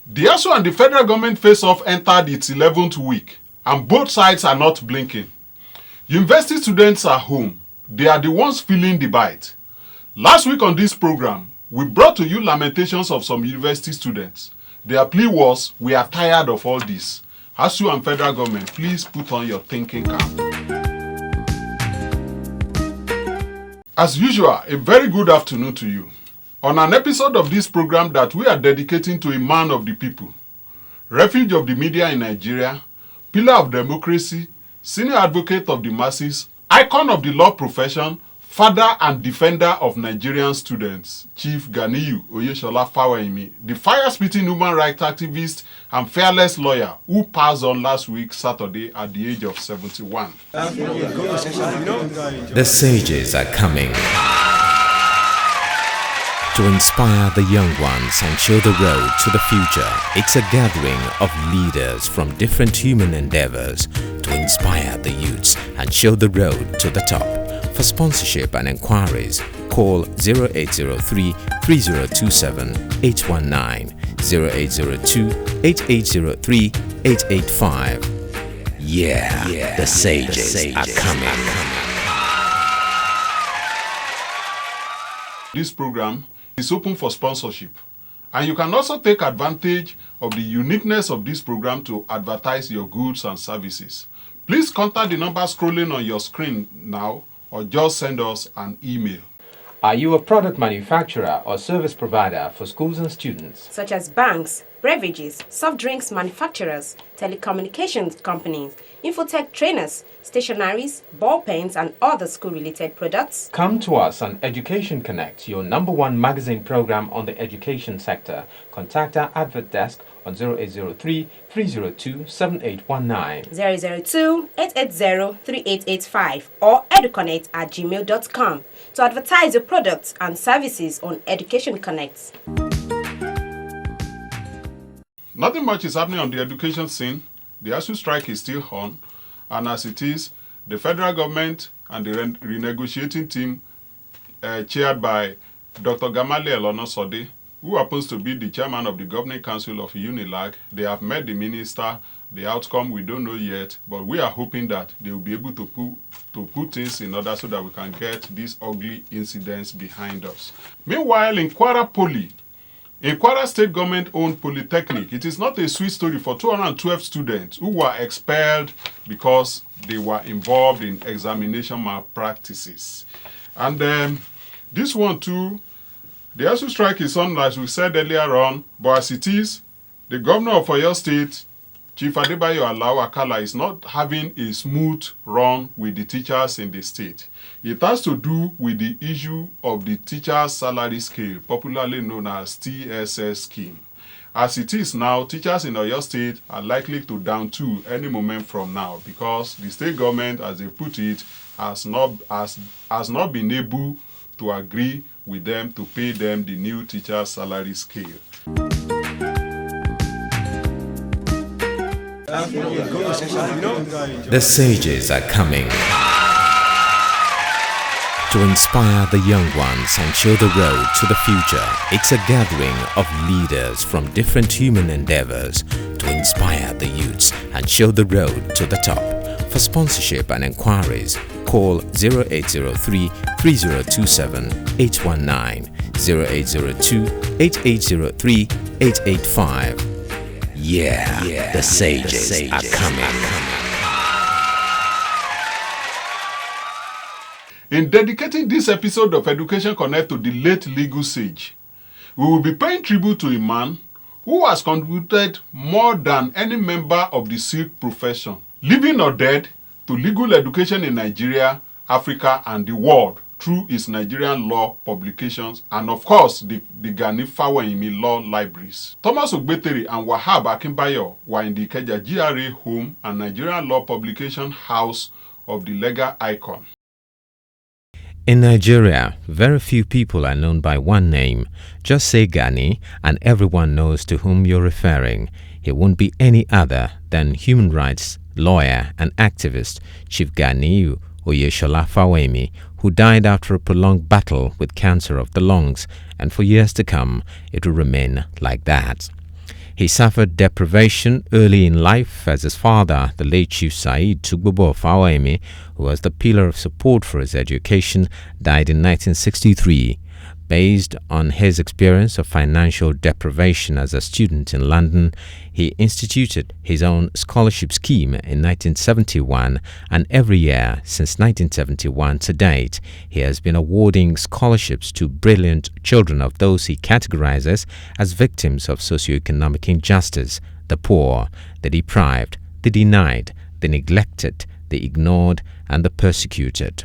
The ASUU and the federal government face-off entered its 11th week, and both sides are not blinking. University students are home. They are the ones feeling the bite. Last week on this program, we brought to you lamentations of some university students. Their plea was, "We are tired of all this. ASUU and federal government, please put on your thinking cap." As usual, a very good afternoon to you. On an episode of this program that we are dedicating to a man of the people, refuge of the media in Nigeria, pillar of democracy, senior advocate of the masses, icon of the law profession, father and defender of Nigerian students, Chief Ganiyu Oyeshola Fawehinmi, the fire-spitting human rights activist and fearless lawyer who passed on last week, Saturday, at the age of 71. The sages are coming to inspire the young ones and show the road to the future. It's a gathering of leaders from different human endeavors to inspire the youths and show the road to the top. For sponsorship and inquiries, call 0803 3027 819, 0802 8803 885. Yeah, the sages are coming. This program is open for sponsorship, and you can also take advantage of the uniqueness of this program to advertise your goods and services. Please contact the number scrolling on your screen now, or just send us an email. Are you a product manufacturer or service provider for schools and students? Such as banks, beverages, soft drinks manufacturers, telecommunications companies, infotech trainers, stationaries, ball pens, and other school-related products? Come to us on Education Connect, your #1 magazine program on the education sector. Contact our advert desk on 0803 302 7819, 002 880 3885, or educonnect@gmail.com to advertise your products and services on Education Connect. Nothing much is happening on the education scene. The ASUU strike is still on, and as it is, the federal government and the renegotiating team chaired by Dr. Gamale Elonosode, who happens to be the chairman of the governing council of UNILAG, they have met the minister. The outcome we don't know yet, but we are hoping that they will be able to put things in order so that we can get these ugly incidents behind us. Meanwhile, in Kwara Poly, in Kwara State Government-owned Polytechnic, it is not a sweet story for 212 students who were expelled because they were involved in examination malpractices. And this one too, the ASUU strike is on, as we said earlier on, but as it is, the governor of Oyo State, Chief Adebayo Alao Akala, is not having a smooth run with the teachers in the state. It has to do with the issue of the teacher's salary scale, popularly known as TSS scheme. As it is now, teachers in Oyo State are likely to down tool any moment from now because the state government, as they put it, has not been able to agree with them to pay them the new teacher's salary scale. The sages are coming to inspire the young ones and show the road to the future. It's a gathering of leaders from different human endeavors to inspire the youths and show the road to the top. For sponsorship and inquiries, call 0803 3027 819, 0802 8803 885. Yeah, the sages are coming. In dedicating this episode of Education Connect to the late legal sage, we will be paying tribute to a man who has contributed more than any member of the silk profession, living or dead, to legal education in Nigeria, Africa, and the world through its Nigerian law publications and, of course, the Gani Fawayimi law libraries. Thomas Ogbetere and Wahab Akinbayo were in the Ikeja GRA home and Nigerian law publication house of the legal icon. In Nigeria, very few people are known by one name. Just say Gani and everyone knows to whom you're referring. He won't be any other than human rights lawyer and activist Chief Gani Oyeshola Fawayimi, who died after a prolonged battle with cancer of the lungs, and for years to come it will remain like that. He suffered deprivation early in life as his father, the late Chief Said Tugbobo Fawayimi, who was the pillar of support for his education, died in 1963. Based on his experience of financial deprivation as a student in London, he instituted his own scholarship scheme in 1971, and every year since 1971 to date, he has been awarding scholarships to brilliant children of those he categorizes as victims of socioeconomic injustice: the poor, the deprived, the denied, the neglected, the ignored, and the persecuted.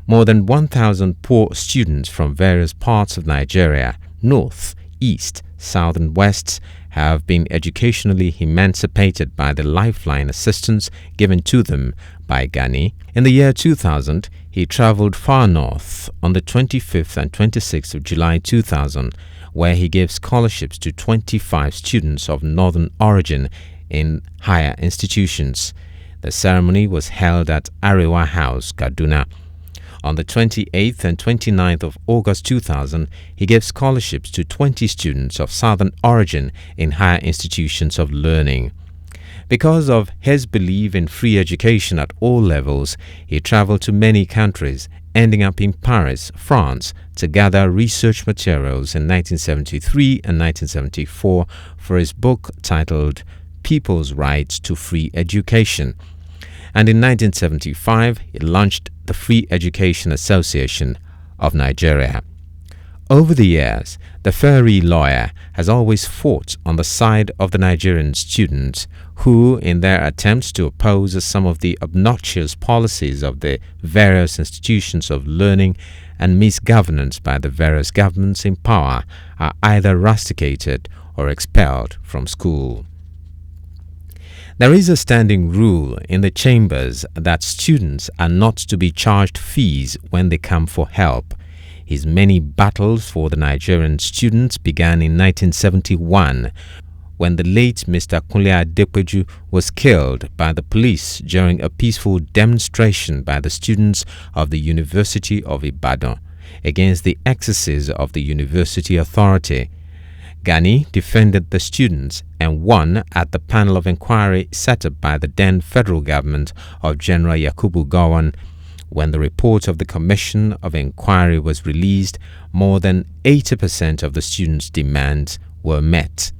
More than 1,000 poor students from various parts of Nigeria, north, east, south and west, have been educationally emancipated by the lifeline assistance given to them by Gani. In the year 2000, he traveled far north on the 25th and 26th of July 2000, where he gave scholarships to 25 students of northern origin in higher institutions. The ceremony was held at Arewa House, Kaduna. On the 28th and 29th of August 2000, he gave scholarships to 20 students of southern origin in higher institutions of learning. Because of his belief in free education at all levels, he traveled to many countries, ending up in Paris, France, to gather research materials in 1973 and 1974 for his book titled People's Rights to Free Education. And in 1975, he launched the Free Education Association of Nigeria. Over the years, the fiery lawyer has always fought on the side of the Nigerian students who, in their attempts to oppose some of the obnoxious policies of the various institutions of learning and misgovernance by the various governments in power, are either rusticated or expelled from school. There is a standing rule in the chambers that students are not to be charged fees when they come for help. His many battles for the Nigerian students began in 1971 when the late Mr. Kunle Adepeju was killed by the police during a peaceful demonstration by the students of the University of Ibadan against the excesses of the university authority. Gani defended the students and won at the panel of inquiry set up by the then federal government of General Yakubu Gowon. When the report of the Commission of Inquiry was released, more than 80% of the students' demands were met.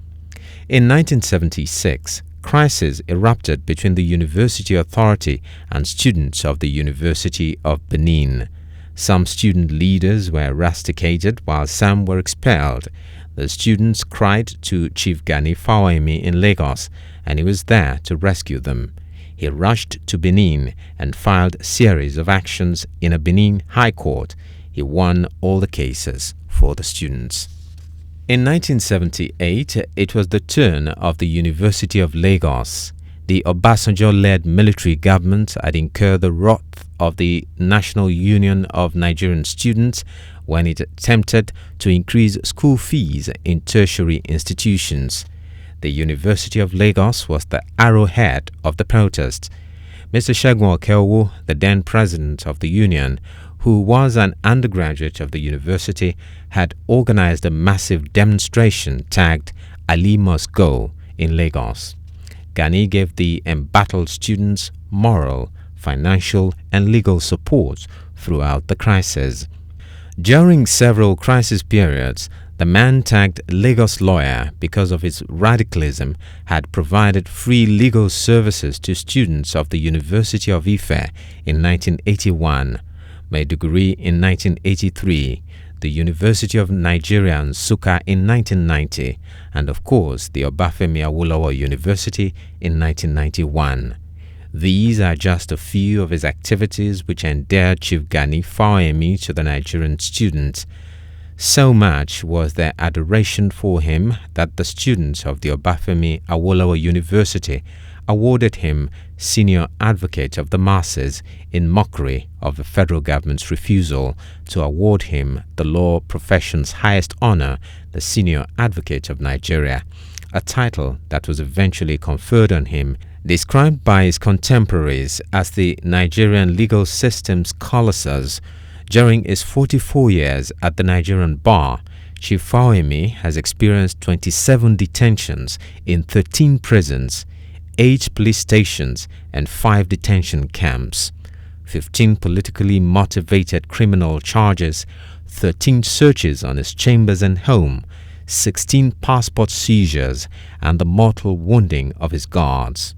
In 1976, crisis erupted between the university authority and students of the University of Benin. Some student leaders were rusticated while some were expelled. The students cried to Chief Gani Fawayimi in Lagos, and he was there to rescue them. He rushed to Benin and filed a series of actions in a Benin High Court. He won all the cases for the students. In 1978, it was the turn of the University of Lagos. The Obasanjo-led military government had incurred the wrath of the National Union of Nigerian Students when it attempted to increase school fees in tertiary institutions. The University of Lagos was the arrowhead of the protest. Mr. Segun Okeowo, the then president of the union, who was an undergraduate of the university, had organized a massive demonstration tagged Ali Must Go in Lagos. Gani gave the embattled students moral, financial, and legal support throughout the crisis. During several crisis periods, the man tagged Lagos lawyer because of his radicalism had provided free legal services to students of the University of Ife in 1981, Maiduguri in 1983, the University of Nigeria Nsukka in 1990, and of course the Obafemi Awolowo University in 1991. These are just a few of his activities which endeared Chief Gani Fawemi to the Nigerian students. So much was their adoration for him that the students of the Obafemi Awolowo University awarded him Senior Advocate of the Masses in mockery of the federal government's refusal to award him the law profession's highest honor, the Senior Advocate of Nigeria, a title that was eventually conferred on him. Described by his contemporaries as the Nigerian legal system's colossus, during his 44 years at the Nigerian bar, Chief Fawemi has experienced 27 detentions in 13 prisons, 8 police stations and 5 detention camps, 15 politically motivated criminal charges, 13 searches on his chambers and home, 16 passport seizures and the mortal wounding of his guards.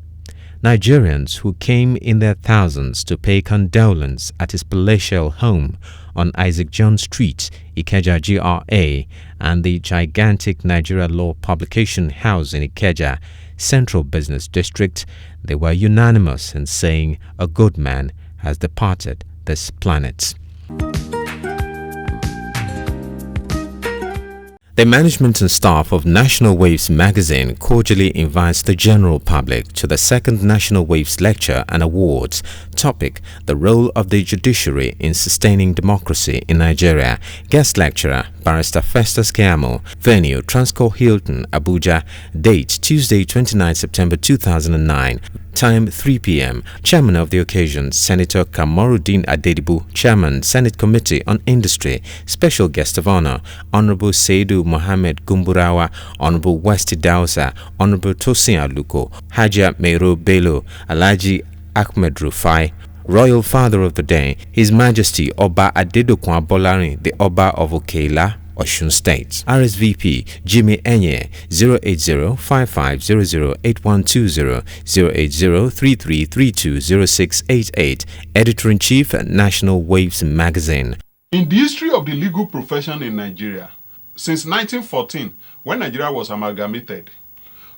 Nigerians who came in their thousands to pay condolence at his palatial home on Isaac John Street, Ikeja GRA, and the gigantic Nigeria Law Publication House in Ikeja, Central Business District, they were unanimous in saying a good man has departed this planet. The management and staff of National Waves magazine cordially invites the general public to the second National Waves Lecture and Awards. Topic: The role of the judiciary in sustaining democracy in Nigeria. Guest lecturer, Barrister Festus Keyamo. Venue, Transcorp Hilton, Abuja. Date, Tuesday, 29 September 2009. Time 3 p.m. Chairman of the occasion, Senator Kamoruddin Adedibu, Chairman, Senate Committee on Industry. Special guest of honor, Honorable Seidu Mohammed Gumburawa, Honorable Westi Dausa, Honorable Tosin Aluko, Haja Meiro Bello, Alhaji Ahmed Rufai. Royal Father of the Day, His Majesty Oba Adedokun Abolarin, the Oba of Okeila, Osun State. RSVP Jimmy Enye 08055008120 08033320688. Editor-in-Chief at National Waves Magazine. In the history of the legal profession in Nigeria, since 1914, when Nigeria was amalgamated,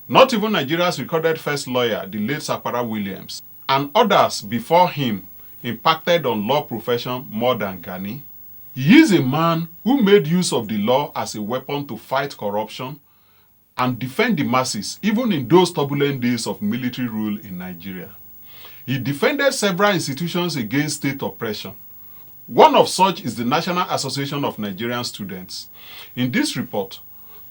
not even Nigeria's recorded first lawyer, the late Sapara Williams, and others before him impacted on law profession more than Gani. He is a man who made use of the law as a weapon to fight corruption and defend the masses, even in those turbulent days of military rule in Nigeria. He defended several institutions against state oppression. One of such is the National Association of Nigerian Students. In this report,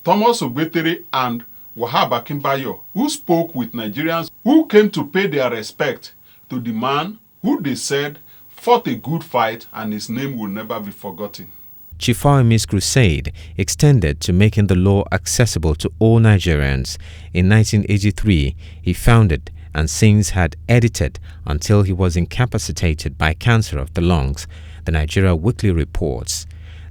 Thomas Ogbetere and Wahab Akinbayo, who spoke with Nigerians who came to pay their respect to the man who they said fought a good fight and his name will never be forgotten. Chief Fawemi's crusade extended to making the law accessible to all Nigerians. In 1983, he founded and since had edited until he was incapacitated by cancer of the lungs, the Nigeria Weekly Reports.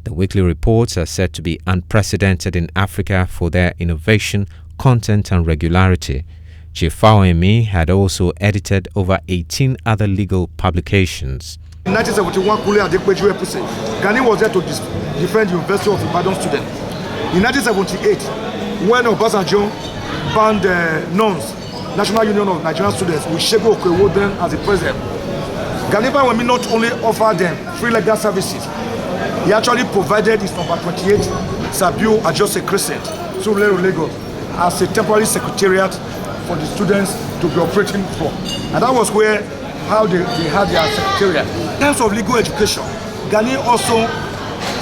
The weekly reports are said to be unprecedented in Africa for their innovation, content and regularity. Chief Fawemi had also edited over 18 other legal publications. In 1971, Kule Adekpeju Epuse, Gani was there to defend the University of Ibadan students. In 1978, when Obasanjo banned NUNS, National Union of Nigerian Students, with Shego Okewo then as the president, Gani Fawemi not only offered them free legal services, he actually provided his number 28 Sabiu Ajose Crescent, Surulere, Lagos, as a temporary secretariat for the students to be operating for. And that was how they had their secretariat. In terms of legal education, Gani also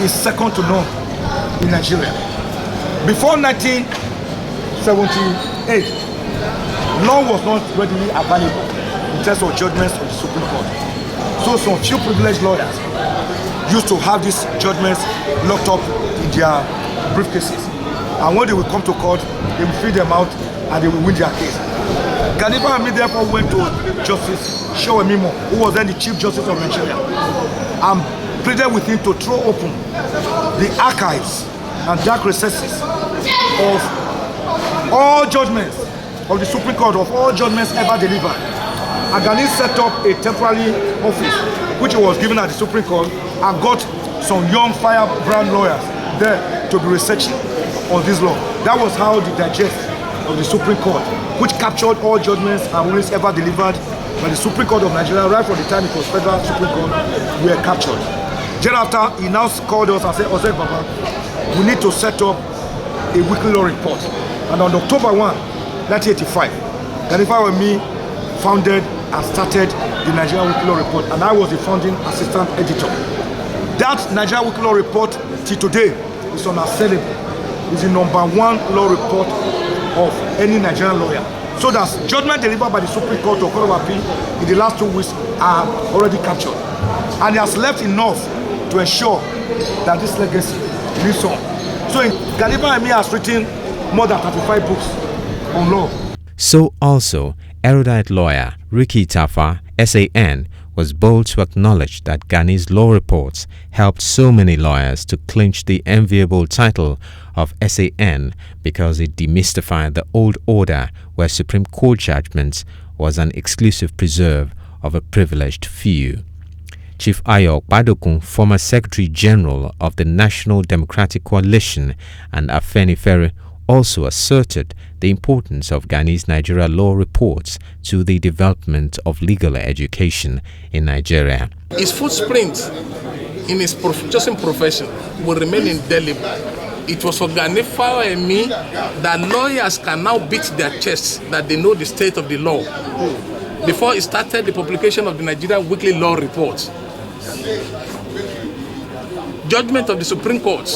is second to none in Nigeria. Before 1978, law was not readily available in terms of judgments of the Supreme Court. So some few privileged lawyers used to have these judgments locked up in their briefcases. And when they will come to court, they will fill them out and they will win their case. Gani Fawemi therefore went to Justice Showemimo, who was then the Chief Justice of Nigeria, and pleaded with him to throw open the archives and dark recesses of all judgments of the Supreme Court, of all judgments ever delivered. And Gani set up a temporary office, which he was given at the Supreme Court, and got some young firebrand lawyers there to be researching on this law. That was how the digest of the Supreme Court, which captured all judgments and rulings ever delivered by the Supreme Court of Nigeria right from the time it was Federal Supreme Court were captured. Thereafter, he now called us and said, Ose Baba, we need to set up a weekly law report. And on October 1, 1985, Ganifa and me founded and started the Nigerian Weekly Law Report, and I was the founding assistant editor. That Nigerian Weekly Law Report, till today, is unassailable. It's the #1 law report of any Nigerian lawyer. So that judgment delivered by the Supreme Court of Court of Appeal in the last 2 weeks are already captured. And he has left enough to ensure that this legacy lives on. So Ganifa Emi has written more than 35 books on law. So also, erudite lawyer Ricky Tafa, SAN, was bold to acknowledge that Gani's law reports helped so many lawyers to clinch the enviable title of SAN because it demystified the old order where Supreme Court judgments was an exclusive preserve of a privileged few. Chief Ayo Badokun, former Secretary General of the National Democratic Coalition and Afenifere, also asserted the importance of Gani's Nigeria law reports to the development of legal education in Nigeria. His footprint in his justice profession will remain indelible. It was for Ganifa and me that lawyers can now beat their chests that they know the state of the law. Before he started the publication of the Nigeria Weekly Law Report, judgment of the Supreme Court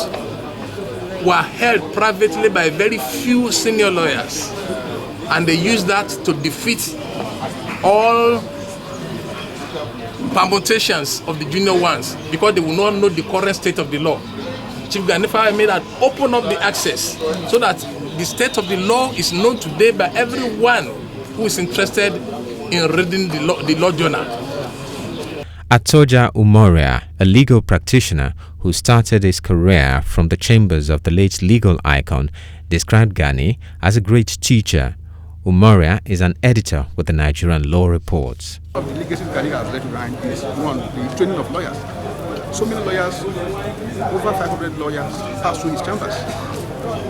were held privately by very few senior lawyers, and they used that to defeat all permutations of the junior ones because they will not know the current state of the law. Chief Ganifa made that open up the access so that the state of the law is known today by everyone who is interested in reading the law journal. Atoja Umoria, a legal practitioner who started his career from the chambers of the late legal icon, described Gani as a great teacher. Umoria is an editor with the Nigerian Law Reports. The legacy Gani has left behind is one, the training of lawyers. So many lawyers, over 500 lawyers, pass through his chambers.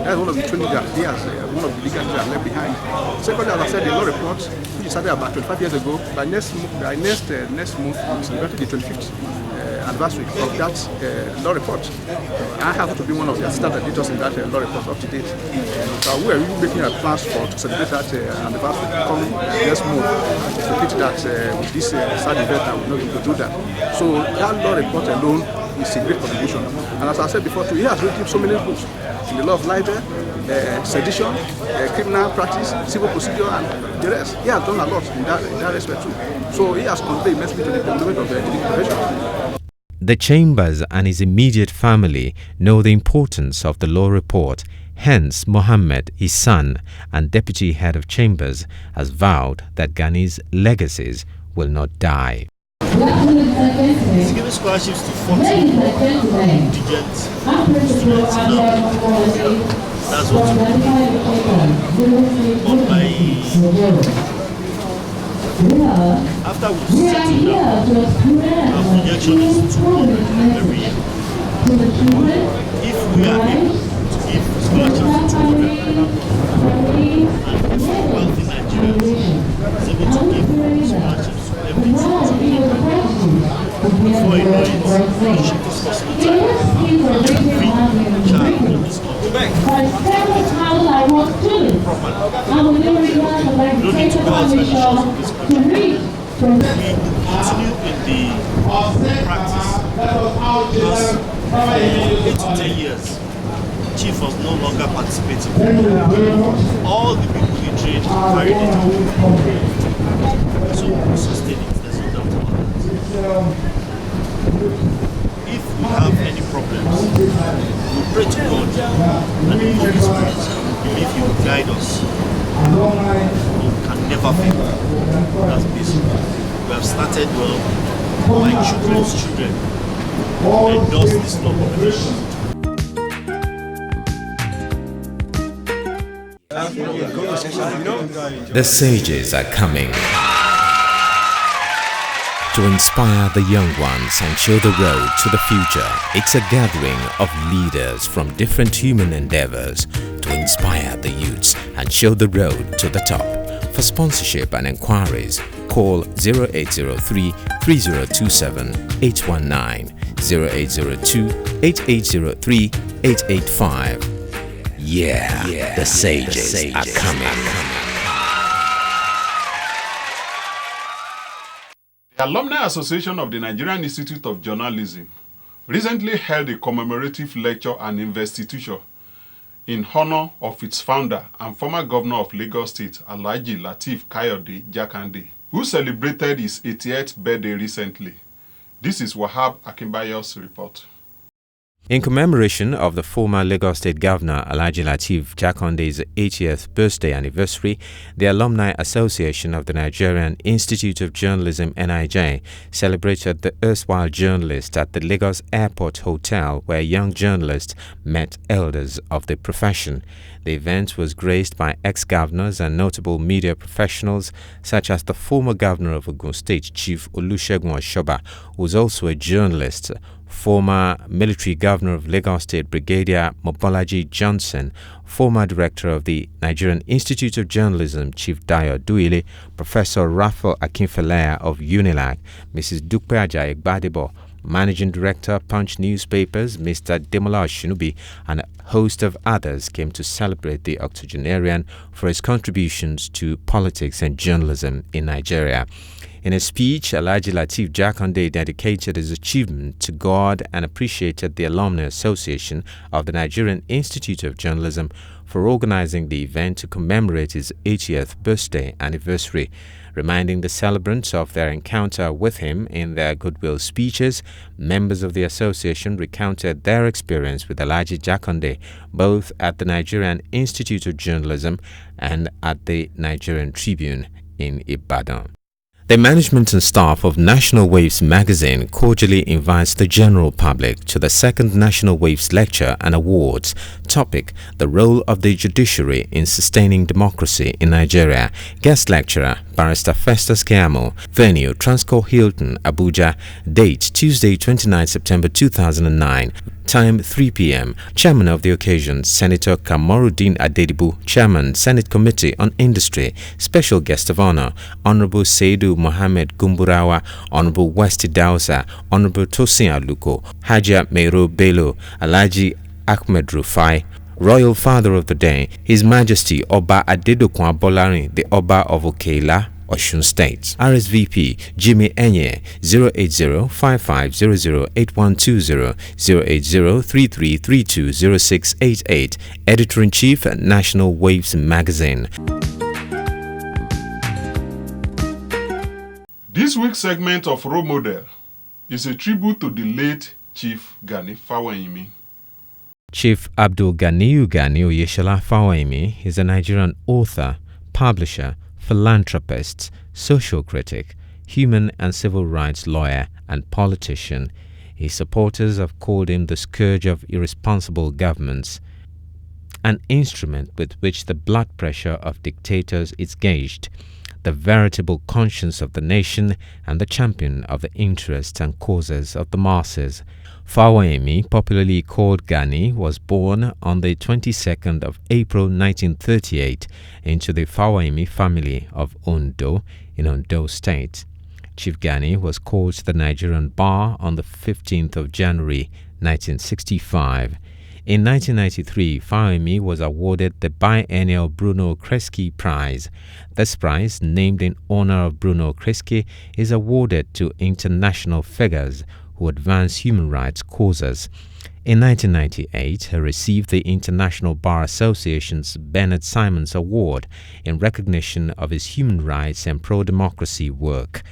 That's one of the training that he has, one of the legacies that left behind. Secondly, as I said, the law report, which started about 25 years ago, by next month, we celebrated the 25th anniversary of that law report. I happen to be one of the assistant editors in that law report up to date. So we are really making our plans to celebrate that anniversary come next month. To repeat that with this sad event, I will not be able to do that. So that law report alone is a great contribution. And as I said before, too, he has written so many books in the law of libel, sedition, criminal practice, civil procedure, and the rest. He has done a lot in that respect too. So he has contributed immensely to the development of the legal profession. The Chambers and his immediate family know the importance of the law report. Hence, Mohammed, his son and deputy head of Chambers, has vowed that Gani's legacies will not die. He's giving scholarships to 40 indigent students now. That's what but by after we settle down, our projection is 200 every year. If we are able to give scholarships to 200 and wealthy Nigerians is able to give scholarships to every 200, before you know it, we should discuss the time. Every child in this country. You don't need to go outside the shores of this country. We continue in the practice because for 8 to 10 years, Chief was no longer participating. All the people he trained carried it out. So we sustain it, there's no doubt about that. If we have any problems, we pray to God and the Holy Spirit, we believe He will guide us. We can never fail. That's basic. We have started well. My children's children endorse this law publication. The sages are coming to inspire the young ones and show the road to the future. It's a gathering of leaders from different human endeavors to inspire the youths and show the road to the top. For sponsorship and inquiries, Call 0803 3027 819, 0802 8803 885. Yeah, the sages are coming. The Alumni Association of the Nigerian Institute of Journalism recently held a commemorative lecture and investiture in honor of its founder and former governor of Lagos State, Alhaji Lateef Kayode Jakande, who celebrated his 80th birthday recently. This is Wahab Akinbayo's report. In commemoration of the former Lagos State Governor Alhaji Lateef Jakande's 80th birthday anniversary, the Alumni Association of the Nigerian Institute of Journalism (NIJ) celebrated the erstwhile journalist at the Lagos Airport Hotel, where young journalists met elders of the profession. The event was graced by ex-governors and notable media professionals such as the former governor of Ogun State, Chief Olusegun Oshoba, who was also a journalist, former military governor of Lagos State, Brigadier Mobolaji Johnson, former director of the Nigerian Institute of Journalism, Chief Dayo Duile, Professor Raphael Akinfelaya of UNILAG, Mrs. Dupe Ajayi Gbadebo, Managing Director, Punch Newspapers, Mr. Demola Oshinubi, and a host of others came to celebrate the octogenarian for his contributions to politics and journalism in Nigeria. In a speech, Alhaji Lateef Jakande dedicated his achievement to God and appreciated the Alumni Association of the Nigerian Institute of Journalism for organizing the event to commemorate his 80th birthday anniversary. Reminding the celebrants of their encounter with him in their goodwill speeches, members of the association recounted their experience with Alhaji Jakande both at the Nigerian Institute of Journalism and at the Nigerian Tribune in Ibadan. The management and staff of National Waves magazine cordially invites the general public to the second National Waves Lecture and Awards. Topic: The Role of the Judiciary in Sustaining Democracy in Nigeria. Guest lecturer, Barrister Festus Keyamo. Venue, Transcorp Hilton, Abuja. Date, Tuesday, 29 September 2009. Time 3 p.m. Chairman of the occasion, Senator Kamoruddin Adedibu, Chairman, Senate Committee on Industry. Special guest of honor, Honorable Seidu Mohammed Gumburawa, Honorable Westi Dausa, Honorable Tosin Aluko, Haja Meiro Bello, Alhaji Ahmed Rufai. Royal Father of the Day, His Majesty Oba Adedokun Abolarin, the Oba of Okeila, Osun State. RSVP Jimmy Enye 08055008120 08033320688. Editor-in-Chief, National Waves Magazine. This week's segment of Role Model is a tribute to the late Chief Gani Fawehinmi. Chief Abdul Ganiyu Gani Oyeshola Fawehinmi is a Nigerian author, publisher, philanthropist, social critic, human and civil rights lawyer, and politician. His supporters have called him the scourge of irresponsible governments, an instrument with which the blood pressure of dictators is gauged, the veritable conscience of the nation, and the champion of the interests and causes of the masses. Fawehinmi, popularly called Gani, was born on the 22nd of April 1938 into the Fawehinmi family of Ondo in Ondo State. Chief Gani was called to the Nigerian bar on the 15th of January 1965. In 1993, Fawehinmi was awarded the biennial Bruno Kreisky Prize. This prize, named in honor of Bruno Kreisky, is awarded to international figures who advance human rights causes. In 1998, he received the International Bar Association's Bernard Simons Award in recognition of his human rights and pro-democracy work.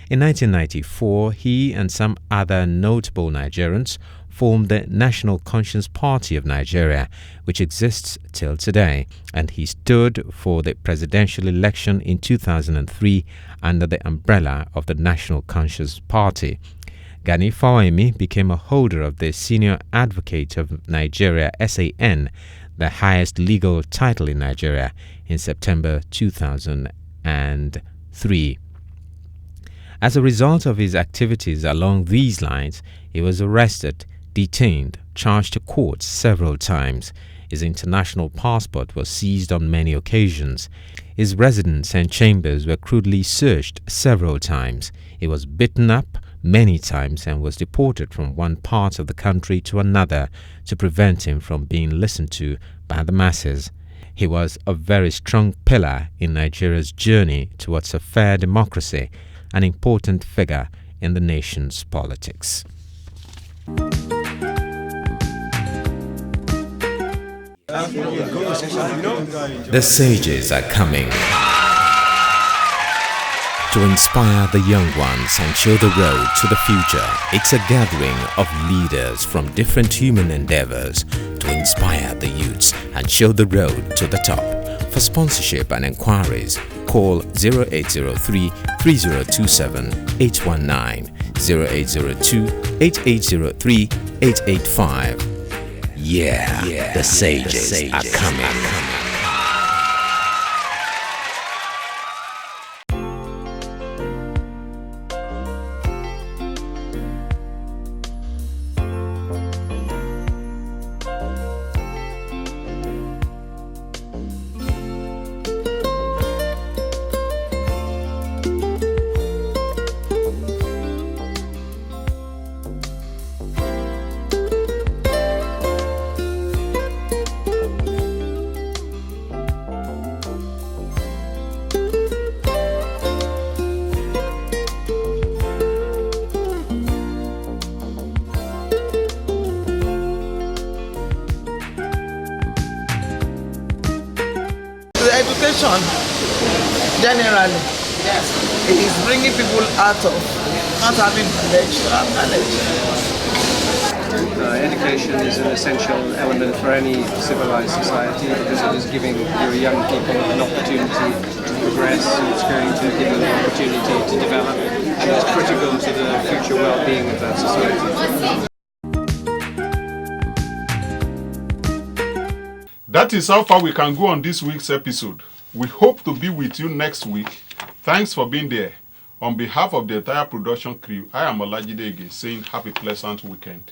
In 1994, he and some other notable Nigerians formed the National Conscience Party of Nigeria, which exists till today, and he stood for the presidential election in 2003 under the umbrella of the National Conscience Party. Gani Fawehinmi became a holder of the Senior Advocate of Nigeria (SAN), the highest legal title in Nigeria, in September 2003. As a result of his activities along these lines, he was arrested, detained, charged to court several times. His international passport was seized on many occasions. His residence and chambers were crudely searched several times. He was beaten up many times and was deported from one part of the country to another to prevent him from being listened to by the masses. He was a very strong pillar in Nigeria's journey towards a fair democracy, an important figure in the nation's politics. The sages are coming to inspire the young ones and show the road to the future. It's a gathering of leaders from different human endeavors to inspire the youths and show the road to the top. For sponsorship and inquiries, call 0803 3027 819, 0802 8803 885. Yeah, the sages are coming. Education, generally, it is bringing people out of not having knowledge to have knowledge. Education is an essential element for any civilized society because it is giving your young people an opportunity to progress, it's going to give them an opportunity to develop, and it's critical to the future well-being of that society. That is how far we can go on this week's episode. We hope to be with you next week. Thanks for being there. On behalf of the entire production crew, I am Olajide Ege saying have a pleasant weekend.